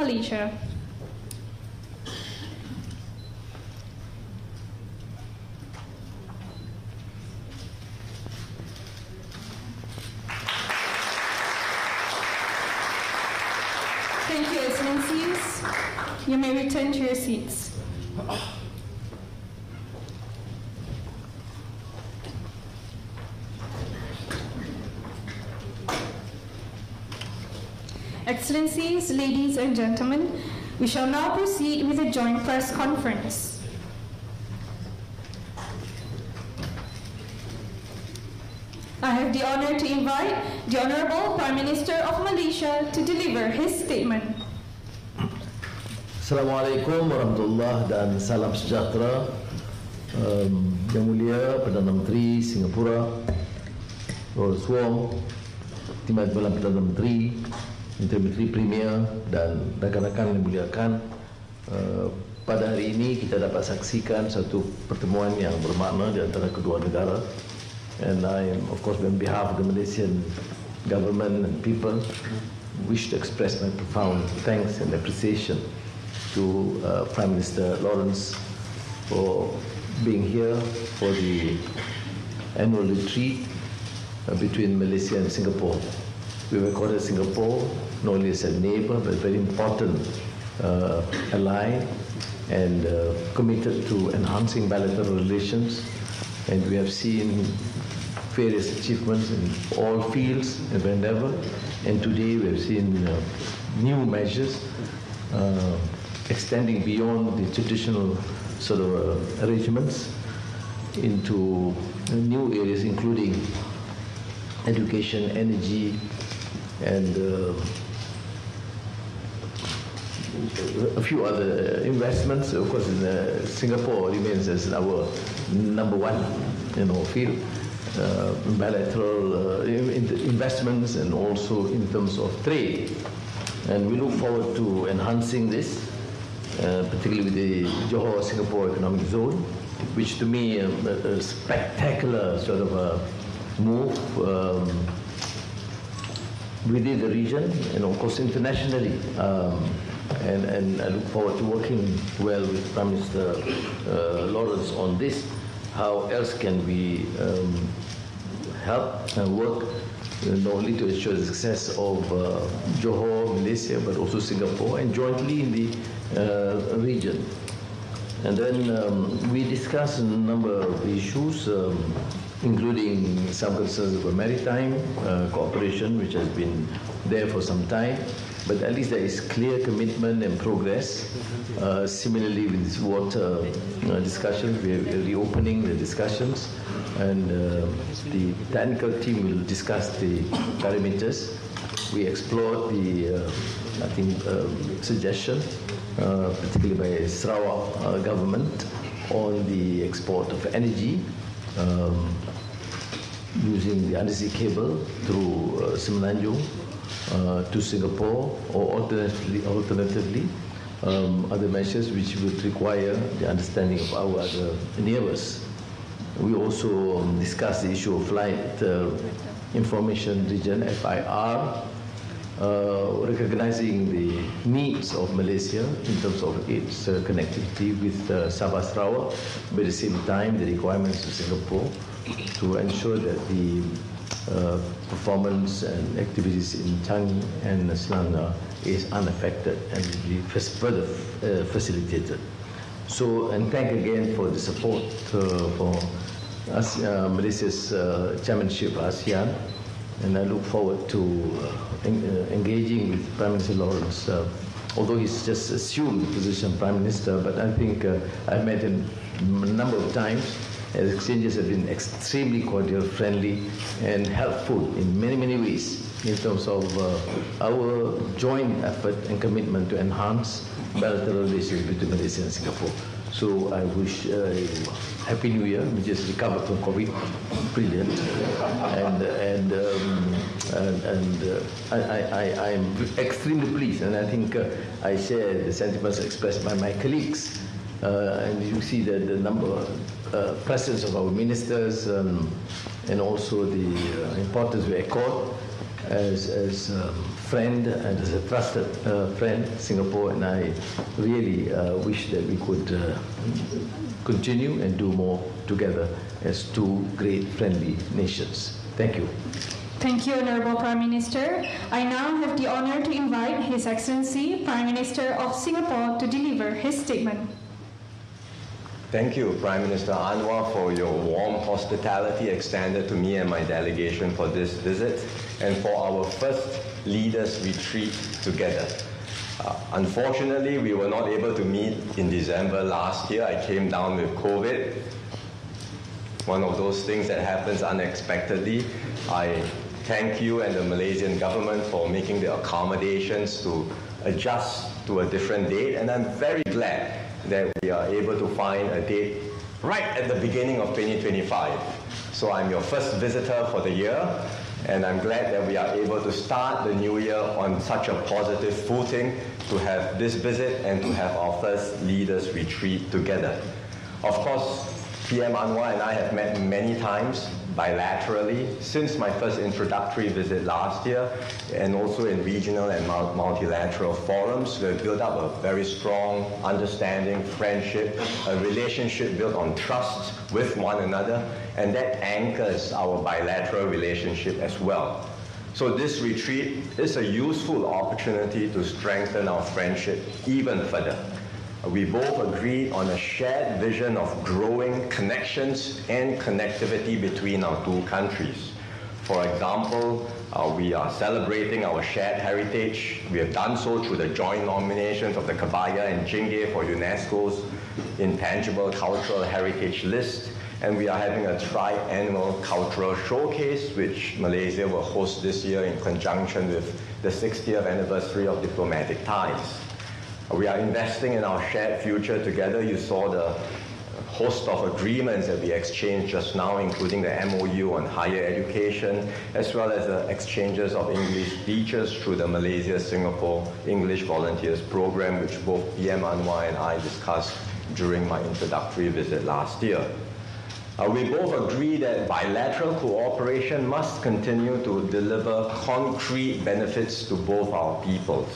Malaysia. Thank you, Excellencies. You may return to your seats. Excellencies, ladies and gentlemen, we shall now proceed with the joint press conference. I have the honor to invite the Honorable Prime Minister of Malaysia to deliver his statement. Assalamualaikum warahmatullahi dan salam sejahtera. Yang Mulia Perdana Menteri Singapura, Lawrence Wong, Timbalan Perdana Menteri, Menteri Premier dan rakan-rakan yang dimuliakan, pada hari ini kita dapat saksikan satu pertemuan yang bermakna di antara kedua negara. And I, of course, on behalf of the Malaysian government and people, wish to express my profound thanks and appreciation to Prime Minister Lawrence for being here for the annual retreat between Malaysia and Singapore. We recorded Singapore not only as a neighbor but a very important ally and committed to enhancing bilateral relations. And we have seen various achievements in all fields and wherever. And today we have seen new measures extending beyond the traditional sort of arrangements into new areas, including education, energy, and a few other investments. Of course, Singapore remains as our number one, field. Bilateral investments and also in terms of trade. And we look forward to enhancing this, particularly with the Johor-Singapore Economic Zone, which to me is a spectacular sort of a move within the region and of course internationally. And I look forward to working well with Prime Minister Lawrence on this. How else can we help and work not only to ensure the success of Johor, Malaysia, but also Singapore, and jointly in the region. And then we discussed a number of issues, including some concerns over maritime cooperation, which has been there for some time. But at least there is clear commitment and progress. Similarly, with this water discussions, we are reopening the discussions, and the technical team will discuss the parameters. We explored the, suggestion, particularly by Sarawak government, on the export of energy using the undersea cable through Semenanjung to Singapore, or alternatively other measures which would require the understanding of our other neighbors. We also discussed the issue of Flight Information Region, FIR, recognizing the needs of Malaysia in terms of its connectivity with Sabah Sarawak, but at the same time the requirements of Singapore to ensure that the performance and activities in Changi and Selangor is unaffected and will be further facilitated. So, and thank again for the support for Malaysia's chairmanship ASEAN, and I look forward to engaging with Prime Minister Lawrence. Although he's just assumed the position of Prime Minister, but I think I've met him a number of times. The exchanges have been extremely cordial, friendly, and helpful in many, many ways in terms of our joint effort and commitment to enhance bilateral relations between Malaysia and Singapore. So I wish Happy New Year. We just recovered from COVID, brilliant, and I'm extremely pleased, and I think I share the sentiments expressed by my colleagues. And you see the number, presence of our ministers, and also the importance we accord as friend and as a trusted friend, Singapore and I really wish that we could continue and do more together as two great friendly nations. Thank you. Thank you, Honorable Prime Minister. I now have the honor to invite His Excellency Prime Minister of Singapore to deliver his statement. Thank you, Prime Minister Anwar, for your warm hospitality extended to me and my delegation for this visit and for our first leaders retreat together. Unfortunately, we were not able to meet in December last year. I came down with COVID. One of those things that happens unexpectedly. I thank you and the Malaysian government for making the accommodations to adjust to a different date, and I'm very glad that we are able to find a date right at the beginning of 2025. So I'm your first visitor for the year, and I'm glad that we are able to start the new year on such a positive footing to have this visit and to have our first leaders retreat together. Of course, PM Anwar and I have met many times bilaterally since my first introductory visit last year, and also in regional and multilateral forums. We've built up a very strong understanding, friendship, a relationship built on trust with one another, and that anchors our bilateral relationship as well. So this retreat is a useful opportunity to strengthen our friendship even further. We both agreed on a shared vision of growing connections and connectivity between our two countries. For example, we are celebrating our shared heritage. We have done so through the joint nominations of the Kebaya and Jingge for UNESCO's Intangible Cultural Heritage List. And we are having a tri-annual cultural showcase, which Malaysia will host this year in conjunction with the 60th anniversary of diplomatic ties. We are investing in our shared future together. You saw the host of agreements that we exchanged just now, including the MOU on higher education, as well as the exchanges of English teachers through the Malaysia-Singapore English Volunteers Program, which both PM Anwar and I discussed during my introductory visit last year. We both agree that bilateral cooperation must continue to deliver concrete benefits to both our peoples.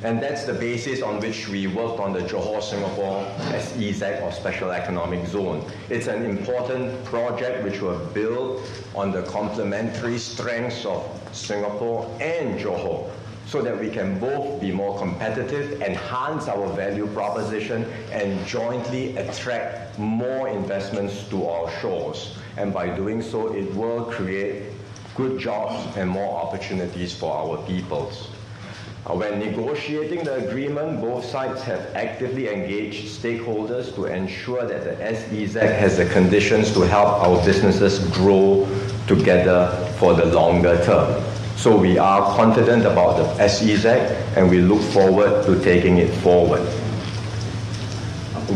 And that's the basis on which we worked on the Johor-Singapore SEZ, or Special Economic Zone. It's an important project which will build on the complementary strengths of Singapore and Johor, so that we can both be more competitive, enhance our value proposition, and jointly attract more investments to our shores. And by doing so, it will create good jobs and more opportunities for our peoples. When negotiating the agreement, both sides have actively engaged stakeholders to ensure that the SEZ has the conditions to help our businesses grow together for the longer term. So we are confident about the SEZ, and we look forward to taking it forward.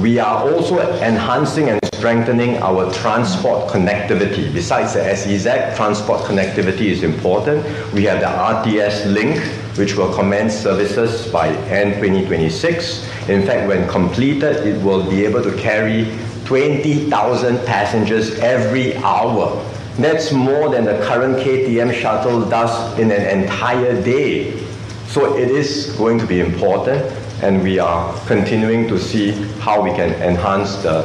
We are also enhancing and strengthening our transport connectivity. Besides the SEZ, transport connectivity is important. We have the RTS link, which will commence services by end 2026. In fact, when completed, it will be able to carry 20,000 passengers every hour. That's more than the current KTM shuttle does in an entire day. So it is going to be important, and we are continuing to see how we can enhance the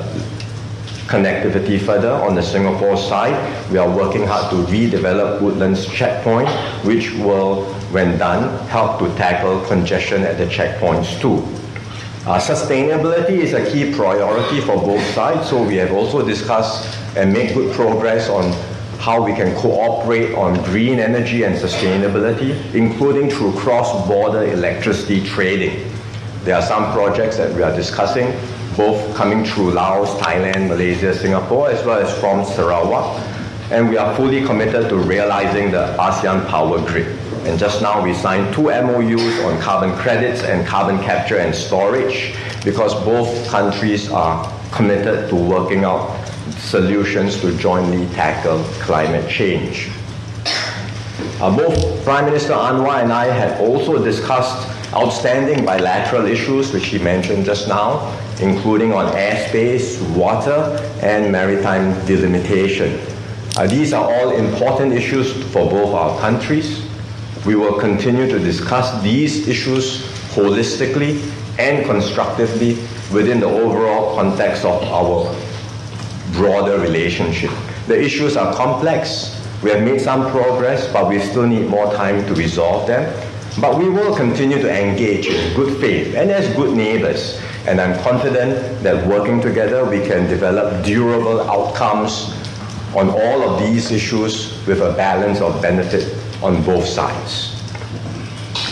connectivity further. On the Singapore side, we are working hard to redevelop Woodlands checkpoint, which will, when done, help to tackle congestion at the checkpoints too. Sustainability is a key priority for both sides, so we have also discussed and made good progress on how we can cooperate on green energy and sustainability, including through cross-border electricity trading. There are some projects that we are discussing, both coming through Laos, Thailand, Malaysia, Singapore, as well as from Sarawak. And we are fully committed to realizing the ASEAN power grid. And just now we signed 2 MOUs on carbon credits and carbon capture and storage, because both countries are committed to working out solutions to jointly tackle climate change. Both Prime Minister Anwar and I have also discussed outstanding bilateral issues, which he mentioned just now, including on airspace, water, and maritime delimitation. These are all important issues for both our countries. we will continue to discuss these issues holistically and constructively within the overall context of our broader relationship. The issues are complex. We have made some progress, but we still need more time to resolve them. But we will continue to engage in good faith and as good neighbors. And I'm confident that working together, we can develop durable outcomes on all of these issues with a balance of benefit on both sides.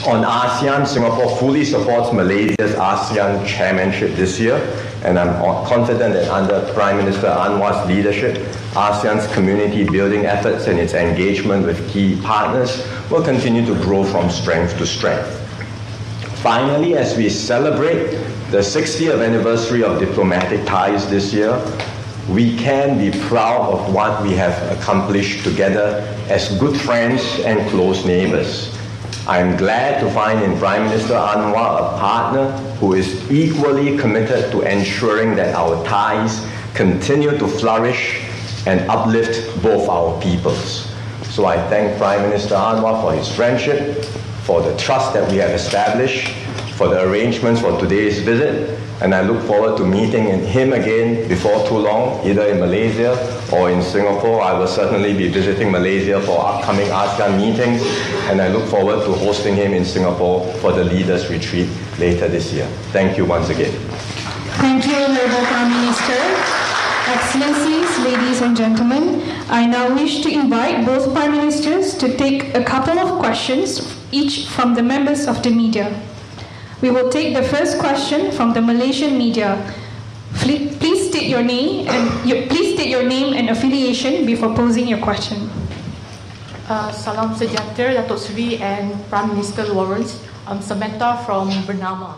On ASEAN, Singapore fully supports Malaysia's ASEAN chairmanship this year, and I'm confident that under Prime Minister Anwar's leadership, ASEAN's community building efforts and its engagement with key partners will continue to grow from strength to strength. Finally, as we celebrate the 60th anniversary of diplomatic ties this year, we can be proud of what we have accomplished together as good friends and close neighbors. I am glad to find in Prime Minister Anwar a partner who is equally committed to ensuring that our ties continue to flourish and uplift both our peoples. So I thank Prime Minister Anwar for his friendship, for the trust that we have established, for the arrangements for today's visit, and I look forward to meeting him again before too long, either in Malaysia or in Singapore. I will certainly be visiting Malaysia for upcoming ASEAN meetings, and I look forward to hosting him in Singapore for the Leaders Retreat later this year. Thank you once again. Thank you, Honorable Prime Minister. Excellencies, ladies and gentlemen, I now wish to invite both Prime Ministers to take a couple of questions, each from the members of the media. We will take the first question from the Malaysian media. Please state your name and affiliation before posing your question. Salam sejahtera, Datuk Seri and Prime Minister Lawrence. I'm Samantha from Bernama.